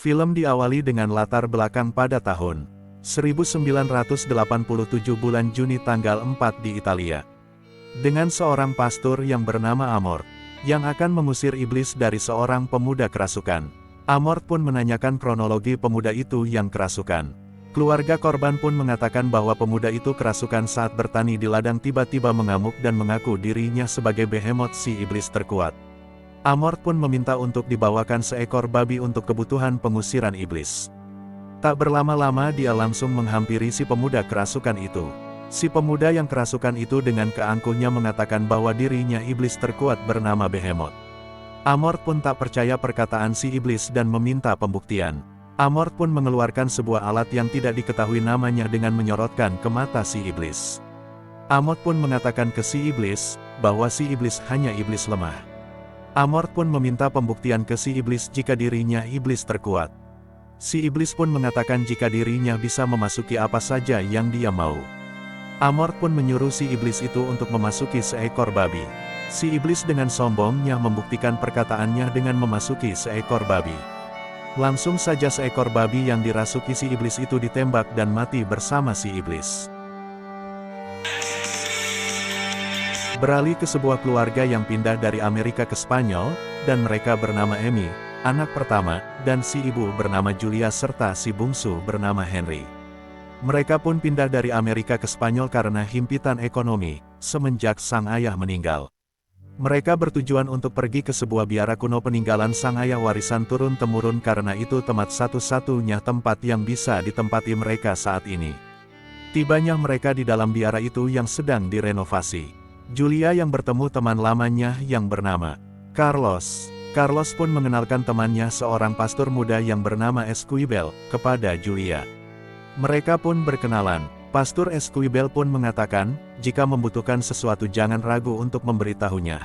Film diawali dengan latar belakang pada tahun 1987 bulan Juni tanggal 4 di Italia. Dengan seorang pastor yang bernama Amort, yang akan mengusir iblis dari seorang pemuda kerasukan. Amort pun menanyakan kronologi pemuda itu yang kerasukan. Keluarga korban pun mengatakan bahwa pemuda itu kerasukan saat bertani di ladang tiba-tiba mengamuk dan mengaku dirinya sebagai behemoth si iblis terkuat. Amort pun meminta untuk dibawakan seekor babi untuk kebutuhan pengusiran iblis. Tak berlama-lama dia langsung menghampiri si pemuda kerasukan itu. Si pemuda yang kerasukan itu dengan keangkuhnya mengatakan bahwa dirinya iblis terkuat bernama Behemoth. Amort pun tak percaya perkataan si iblis dan meminta pembuktian. Amort pun mengeluarkan sebuah alat yang tidak diketahui namanya dengan menyorotkan ke mata si iblis. Amort pun mengatakan ke si iblis, bahwa si iblis hanya iblis lemah. Amort pun meminta pembuktian ke si iblis jika dirinya iblis terkuat. Si iblis pun mengatakan jika dirinya bisa memasuki apa saja yang dia mau. Amort pun menyuruh si iblis itu untuk memasuki seekor babi. Si iblis dengan sombongnya membuktikan perkataannya dengan memasuki seekor babi. Langsung saja seekor babi yang dirasuki si iblis itu ditembak dan mati bersama si iblis. Beralih ke sebuah keluarga yang pindah dari Amerika ke Spanyol, dan mereka bernama Amy, anak pertama, dan si ibu bernama Julia serta si bungsu bernama Henry. Mereka pun pindah dari Amerika ke Spanyol karena himpitan ekonomi, semenjak sang ayah meninggal. Mereka bertujuan untuk pergi ke sebuah biara kuno peninggalan sang ayah warisan turun-temurun karena itu tempat satu-satunya tempat yang bisa ditempati mereka saat ini. Tibanya mereka di dalam biara itu yang sedang direnovasi. Julia yang bertemu teman lamanya yang bernama Carlos. Carlos pun mengenalkan temannya seorang pastor muda yang bernama Esquivel kepada Julia. Mereka pun berkenalan. Pastor Esquivel pun mengatakan, jika membutuhkan sesuatu jangan ragu untuk memberitahunya.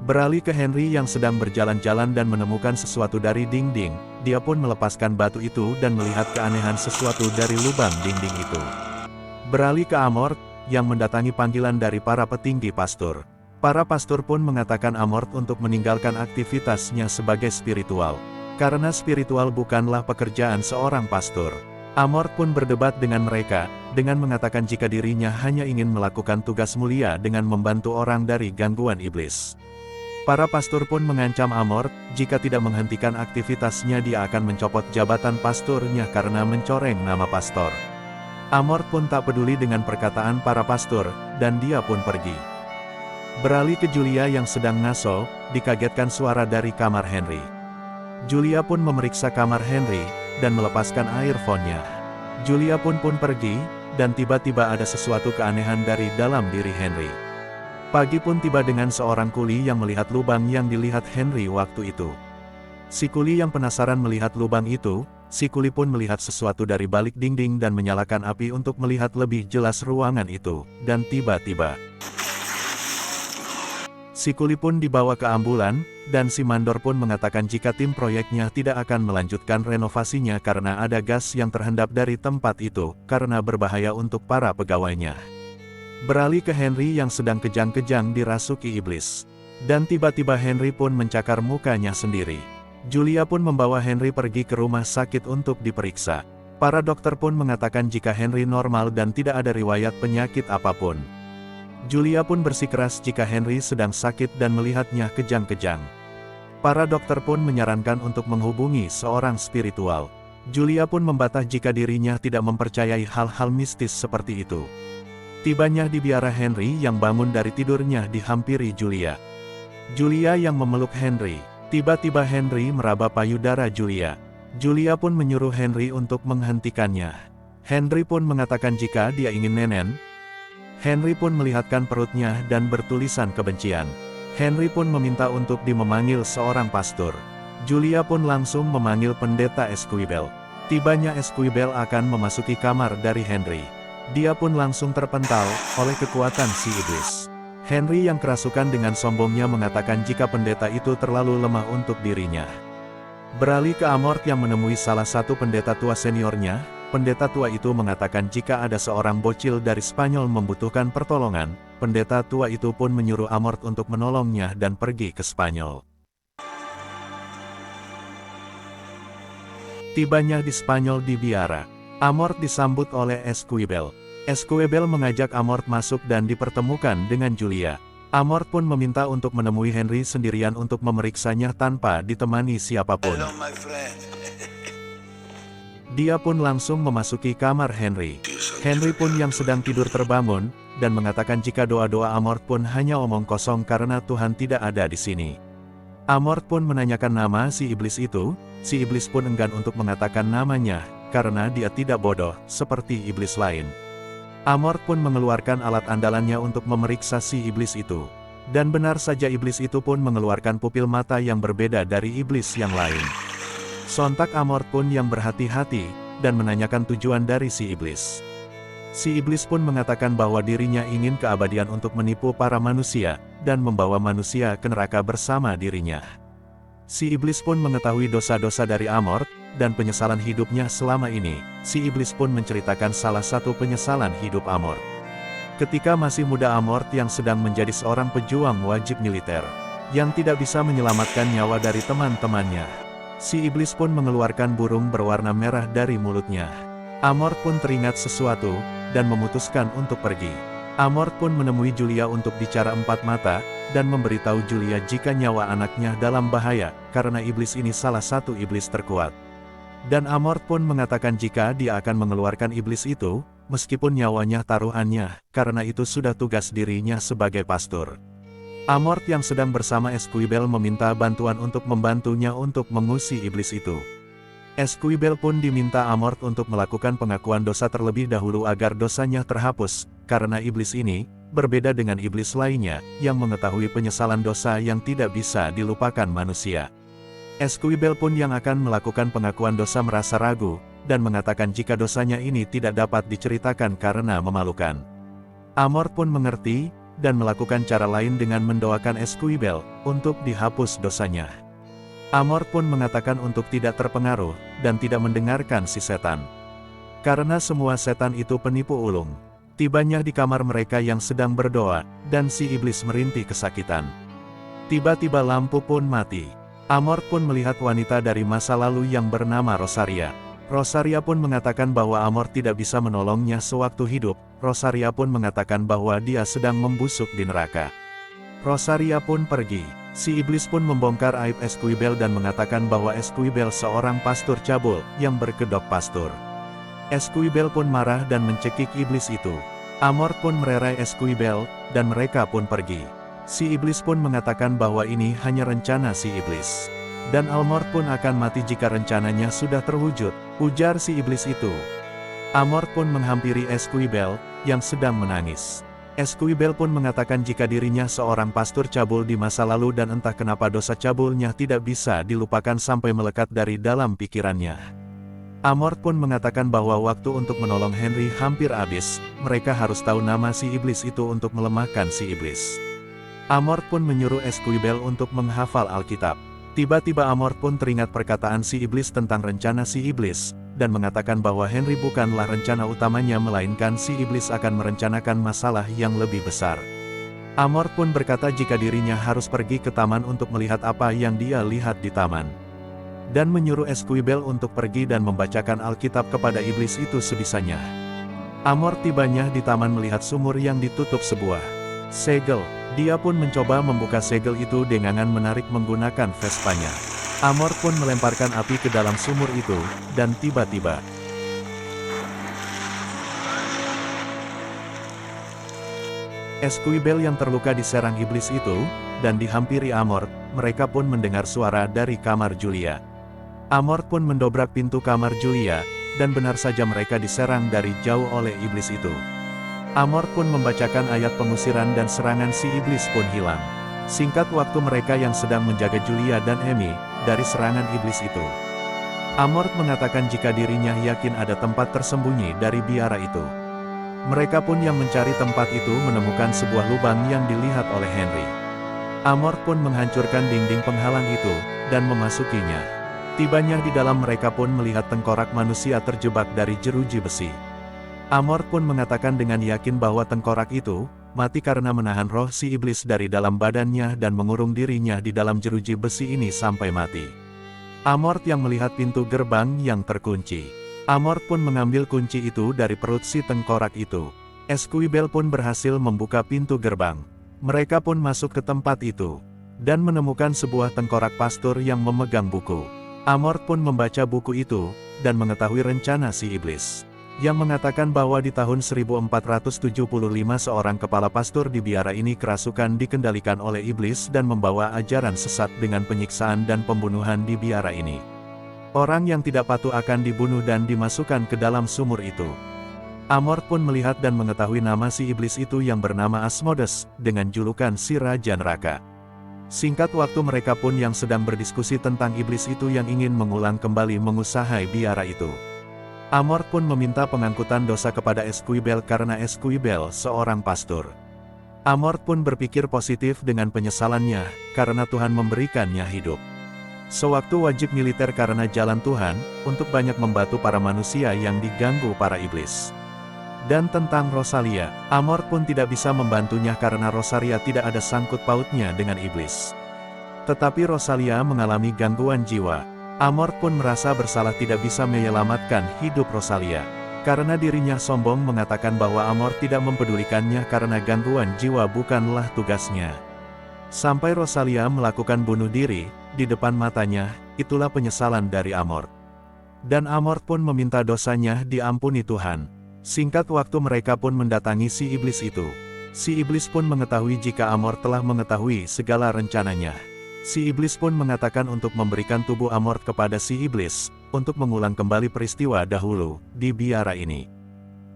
Beralih ke Henry yang sedang berjalan-jalan dan menemukan sesuatu dari dinding, dia pun melepaskan batu itu dan melihat keanehan sesuatu dari lubang dinding itu. Beralih ke Amort, yang mendatangi panggilan dari para petinggi pastor. Para pastor pun mengatakan Amort untuk meninggalkan aktivitasnya sebagai spiritual. Karena spiritual bukanlah pekerjaan seorang pastor. Amort pun berdebat dengan mereka, dengan mengatakan jika dirinya hanya ingin melakukan tugas mulia dengan membantu orang dari gangguan iblis. Para pastor pun mengancam Amort, jika tidak menghentikan aktivitasnya dia akan mencopot jabatan pastornya karena mencoreng nama pastor. Amort pun tak peduli dengan perkataan para pastor, dan dia pun pergi. Beralih ke Julia yang sedang ngaso, dikagetkan suara dari kamar Henry. Julia pun memeriksa kamar Henry, dan melepaskan earphone-nya. Julia pun pergi, dan tiba-tiba ada sesuatu keanehan dari dalam diri Henry. Pagi pun tiba dengan seorang kuli yang melihat lubang yang dilihat Henry waktu itu. Si kuli yang penasaran melihat lubang itu, si kuli pun melihat sesuatu dari balik dinding dan menyalakan api untuk melihat lebih jelas ruangan itu, dan tiba-tiba si kuli pun dibawa ke ambulan, dan si mandor pun mengatakan jika tim proyeknya tidak akan melanjutkan renovasinya karena ada gas yang terhendap dari tempat itu, karena berbahaya untuk para pegawainya. Beralih ke Henry yang sedang kejang-kejang dirasuki iblis. Dan tiba-tiba Henry pun mencakar mukanya sendiri. Julia pun membawa Henry pergi ke rumah sakit untuk diperiksa. Para dokter pun mengatakan jika Henry normal dan tidak ada riwayat penyakit apapun. Julia pun bersikeras jika Henry sedang sakit dan melihatnya kejang-kejang. Para dokter pun menyarankan untuk menghubungi seorang spiritual. Julia pun membantah jika dirinya tidak mempercayai hal-hal mistis seperti itu. Tibanya di biara Henry yang bangun dari tidurnya dihampiri Julia. Julia yang memeluk Henry. Tiba-tiba Henry meraba payudara Julia. Julia pun menyuruh Henry untuk menghentikannya. Henry pun mengatakan jika dia ingin nenen. Henry pun melihatkan perutnya dan bertulisan kebencian. Henry pun meminta untuk memanggil seorang pastor. Julia pun langsung memanggil pendeta Esquivel. Tibanya Esquivel akan memasuki kamar dari Henry. Dia pun langsung terpental oleh kekuatan si iblis. Henry yang kerasukan dengan sombongnya mengatakan jika pendeta itu terlalu lemah untuk dirinya. Beralih ke Amort yang menemui salah satu pendeta tua seniornya, pendeta tua itu mengatakan jika ada seorang bocil dari Spanyol membutuhkan pertolongan, pendeta tua itu pun menyuruh Amort untuk menolongnya dan pergi ke Spanyol. Tibanya di Spanyol di Biara, Amort disambut oleh Esquivel. Esquivel mengajak Amort masuk dan dipertemukan dengan Julia. Amort pun meminta untuk menemui Henry sendirian untuk memeriksanya tanpa ditemani siapapun. Hello, my friend. Dia pun langsung memasuki kamar Henry. Henry pun yang sedang tidur terbangun, dan mengatakan jika doa-doa Amort pun hanya omong kosong karena Tuhan tidak ada di sini. Amort pun menanyakan nama si iblis itu, si iblis pun enggan untuk mengatakan namanya, karena dia tidak bodoh, seperti iblis lain. Amort pun mengeluarkan alat andalannya untuk memeriksa si iblis itu. Dan benar saja iblis itu pun mengeluarkan pupil mata yang berbeda dari iblis yang lain. Sontak Amort pun yang berhati-hati, dan menanyakan tujuan dari si iblis. Si iblis pun mengatakan bahwa dirinya ingin keabadian untuk menipu para manusia, dan membawa manusia ke neraka bersama dirinya. Si iblis pun mengetahui dosa-dosa dari Amort, dan penyesalan hidupnya selama ini. Si iblis pun menceritakan salah satu penyesalan hidup Amort. Ketika masih muda Amort yang sedang menjadi seorang pejuang wajib militer, yang tidak bisa menyelamatkan nyawa dari teman-temannya. Si iblis pun mengeluarkan burung berwarna merah dari mulutnya. Amort pun teringat sesuatu, dan memutuskan untuk pergi. Amort pun menemui Julia untuk bicara empat mata, dan memberitahu Julia jika nyawa anaknya dalam bahaya, karena iblis ini salah satu iblis terkuat. Dan Amort pun mengatakan jika dia akan mengeluarkan iblis itu, meskipun nyawanya taruhannya, karena itu sudah tugas dirinya sebagai pastor. Amort yang sedang bersama Esquivel meminta bantuan untuk membantunya untuk mengusir iblis itu. Esquivel pun diminta Amort untuk melakukan pengakuan dosa terlebih dahulu agar dosanya terhapus, karena iblis ini, berbeda dengan iblis lainnya, yang mengetahui penyesalan dosa yang tidak bisa dilupakan manusia. Esquivel pun yang akan melakukan pengakuan dosa merasa ragu, dan mengatakan jika dosanya ini tidak dapat diceritakan karena memalukan. Amort pun mengerti, dan melakukan cara lain dengan mendoakan Esquivel, untuk dihapus dosanya. Amort pun mengatakan untuk tidak terpengaruh, dan tidak mendengarkan si setan. Karena semua setan itu penipu ulung. Tibanya di kamar mereka yang sedang berdoa, dan si iblis merintih kesakitan. Tiba-tiba lampu pun mati. Amort pun melihat wanita dari masa lalu yang bernama Rosaria. Rosaria pun mengatakan bahwa Amort tidak bisa menolongnya sewaktu hidup. Rosaria pun mengatakan bahwa dia sedang membusuk di neraka. Rosaria pun pergi. Si iblis pun membongkar aib Esquivel dan mengatakan bahwa Esquivel seorang pastor cabul, yang berkedok pastor. Esquivel pun marah dan mencekik iblis itu. Amort pun mererai Esquivel, dan mereka pun pergi. Si iblis pun mengatakan bahwa ini hanya rencana si iblis. Dan Amort pun akan mati jika rencananya sudah terwujud, ujar si iblis itu. Amort pun menghampiri Esquivel, yang sedang menangis. Esquivel pun mengatakan jika dirinya seorang pastor cabul di masa lalu dan entah kenapa dosa cabulnya tidak bisa dilupakan sampai melekat dari dalam pikirannya. Amort pun mengatakan bahwa waktu untuk menolong Henry hampir habis, mereka harus tahu nama si iblis itu untuk melemahkan si iblis. Amort pun menyuruh Esquivel untuk menghafal Alkitab. Tiba-tiba Amort pun teringat perkataan si iblis tentang rencana si iblis, dan mengatakan bahwa Henry bukanlah rencana utamanya melainkan si iblis akan merencanakan masalah yang lebih besar. Amort pun berkata jika dirinya harus pergi ke taman untuk melihat apa yang dia lihat di taman. Dan menyuruh Esquivel untuk pergi dan membacakan Alkitab kepada iblis itu sebisanya. Amort tibanya di taman melihat sumur yang ditutup sebuah segel. Dia pun mencoba membuka segel itu dengan menarik menggunakan Vespanya. Amort pun melemparkan api ke dalam sumur itu, dan tiba-tiba Esquivel yang terluka diserang iblis itu, dan dihampiri Amort. Mereka pun mendengar suara dari kamar Julia. Amort pun mendobrak pintu kamar Julia, dan benar saja mereka diserang dari jauh oleh iblis itu. Amort pun membacakan ayat pengusiran dan serangan si iblis pun hilang. Singkat waktu mereka yang sedang menjaga Julia dan Amy, dari serangan iblis itu. Amort mengatakan jika dirinya yakin ada tempat tersembunyi dari biara itu. Mereka pun yang mencari tempat itu menemukan sebuah lubang yang dilihat oleh Henry. Amort pun menghancurkan dinding penghalang itu, dan memasukinya. Tibanya di dalam mereka pun melihat tengkorak manusia terjebak dari jeruji besi. Amort pun mengatakan dengan yakin bahwa tengkorak itu mati karena menahan roh si iblis dari dalam badannya dan mengurung dirinya di dalam jeruji besi ini sampai mati. Amort yang melihat pintu gerbang yang terkunci. Amort pun mengambil kunci itu dari perut si tengkorak itu. Esquibel pun berhasil membuka pintu gerbang. Mereka pun masuk ke tempat itu, dan menemukan sebuah tengkorak pastor yang memegang buku. Amort pun membaca buku itu, dan mengetahui rencana si iblis, yang mengatakan bahwa di tahun 1475 seorang kepala pastor di biara ini kerasukan dikendalikan oleh iblis dan membawa ajaran sesat dengan penyiksaan dan pembunuhan di biara ini. Orang yang tidak patuh akan dibunuh dan dimasukkan ke dalam sumur itu. Amort pun melihat dan mengetahui nama si iblis itu yang bernama Asmodes, dengan julukan si Raja Neraka. Singkat waktu mereka pun yang sedang berdiskusi tentang iblis itu yang ingin mengulang kembali mengusahai biara itu. Amort pun meminta pengangkutan dosa kepada Esquibel karena Esquibel seorang pastor. Amort pun berpikir positif dengan penyesalannya, karena Tuhan memberikannya hidup. Sewaktu wajib militer karena jalan Tuhan, untuk banyak membantu para manusia yang diganggu para iblis. Dan tentang Rosalia, Amort pun tidak bisa membantunya karena Rosalia tidak ada sangkut pautnya dengan iblis. Tetapi Rosalia mengalami gangguan jiwa. Amort pun merasa bersalah tidak bisa menyelamatkan hidup Rosalia. Karena dirinya sombong mengatakan bahwa Amort tidak mempedulikannya karena gangguan jiwa bukanlah tugasnya. Sampai Rosalia melakukan bunuh diri, di depan matanya, itulah penyesalan dari Amort. Dan Amort pun meminta dosanya diampuni Tuhan. Singkat waktu mereka pun mendatangi si iblis itu. Si iblis pun mengetahui jika Amort telah mengetahui segala rencananya. Si iblis pun mengatakan untuk memberikan tubuh Amort kepada si iblis, untuk mengulang kembali peristiwa dahulu, di biara ini.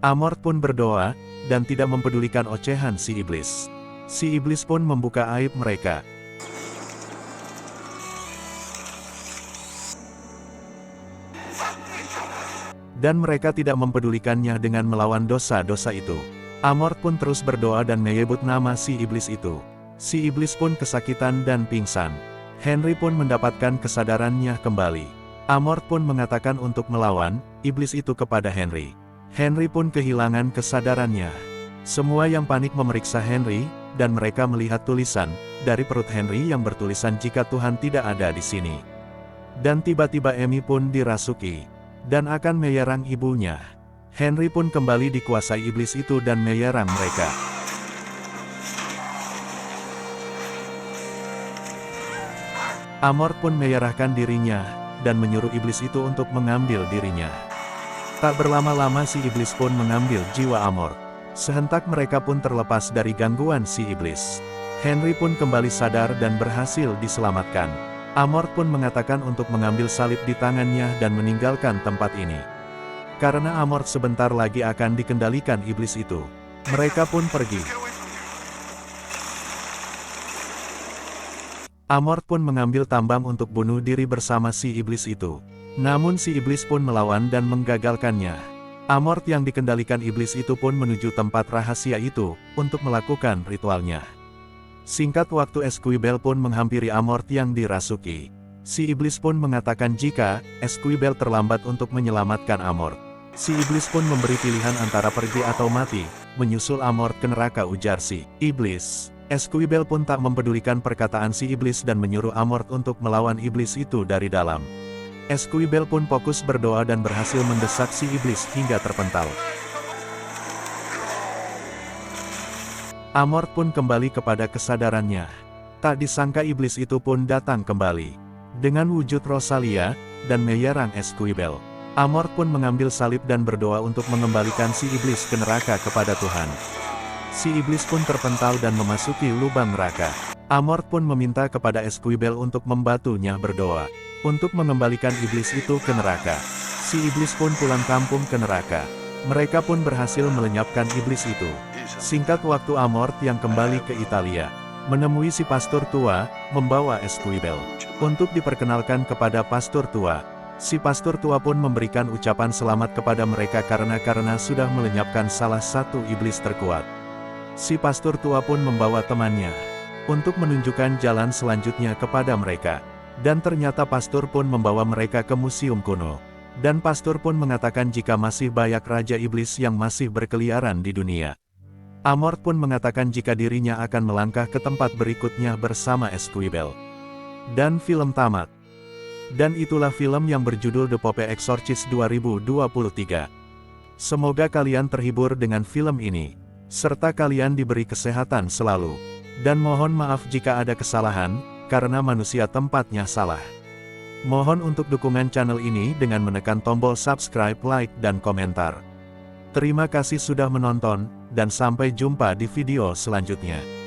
Amort pun berdoa, dan tidak mempedulikan ocehan si iblis. Si iblis pun membuka aib mereka. Dan mereka tidak mempedulikannya dengan melawan dosa-dosa itu. Amort pun terus berdoa dan menyebut nama si iblis itu. Si iblis pun kesakitan dan pingsan. Henry pun mendapatkan kesadarannya kembali. Amort pun mengatakan untuk melawan iblis itu kepada Henry. Henry pun kehilangan kesadarannya. Semua yang panik memeriksa Henry, dan mereka melihat tulisan dari perut Henry yang bertulisan jika Tuhan tidak ada di sini. Dan tiba-tiba Amy pun dirasuki, dan akan menyerang ibunya. Henry pun kembali dikuasai iblis itu dan menyerang mereka. Amort pun menyerahkan dirinya, dan menyuruh iblis itu untuk mengambil dirinya. Tak berlama-lama si iblis pun mengambil jiwa Amort. Sehentak mereka pun terlepas dari gangguan si iblis. Henry pun kembali sadar dan berhasil diselamatkan. Amort pun mengatakan untuk mengambil salib di tangannya dan meninggalkan tempat ini. Karena Amort sebentar lagi akan dikendalikan iblis itu. Mereka pun pergi. Amort pun mengambil tambang untuk bunuh diri bersama si iblis itu. Namun si iblis pun melawan dan menggagalkannya. Amort yang dikendalikan iblis itu pun menuju tempat rahasia itu, untuk melakukan ritualnya. Singkat waktu Esquibel pun menghampiri Amort yang dirasuki. Si iblis pun mengatakan jika Esquibel terlambat untuk menyelamatkan Amort. Si iblis pun memberi pilihan antara pergi atau mati, menyusul Amort ke neraka, ujar si iblis. Esquibel pun tak mempedulikan perkataan si iblis dan menyuruh Amort untuk melawan iblis itu dari dalam. Esquibel pun fokus berdoa dan berhasil mendesak si iblis hingga terpental. Amort pun kembali kepada kesadarannya. Tak disangka iblis itu pun datang kembali dengan wujud Rosalia, dan menyerang Esquibel. Amort pun mengambil salib dan berdoa untuk mengembalikan si iblis ke neraka kepada Tuhan. Si iblis pun terpental dan memasuki lubang neraka. Amort pun meminta kepada Esquibel untuk membantunya berdoa, untuk mengembalikan iblis itu ke neraka. Si iblis pun pulang kampung ke neraka. Mereka pun berhasil melenyapkan iblis itu. Singkat waktu Amort yang kembali ke Italia, menemui si pastor tua, membawa Esquibel untuk diperkenalkan kepada pastor tua. Si pastor tua pun memberikan ucapan selamat kepada mereka karena sudah melenyapkan salah satu iblis terkuat. Si pastor tua pun membawa temannya untuk menunjukkan jalan selanjutnya kepada mereka. Dan ternyata pastor pun membawa mereka ke museum kuno. Dan pastor pun mengatakan jika masih banyak raja iblis yang masih berkeliaran di dunia. Amort pun mengatakan jika dirinya akan melangkah ke tempat berikutnya bersama Esquibel. Dan film tamat. Dan itulah film yang berjudul The Pope Exorcist 2023. Semoga kalian terhibur dengan film ini, serta kalian diberi kesehatan selalu. Dan mohon maaf jika ada kesalahan, karena manusia tempatnya salah. Mohon untuk dukungan channel ini dengan menekan tombol subscribe, like, dan komentar. Terima kasih sudah menonton, dan sampai jumpa di video selanjutnya.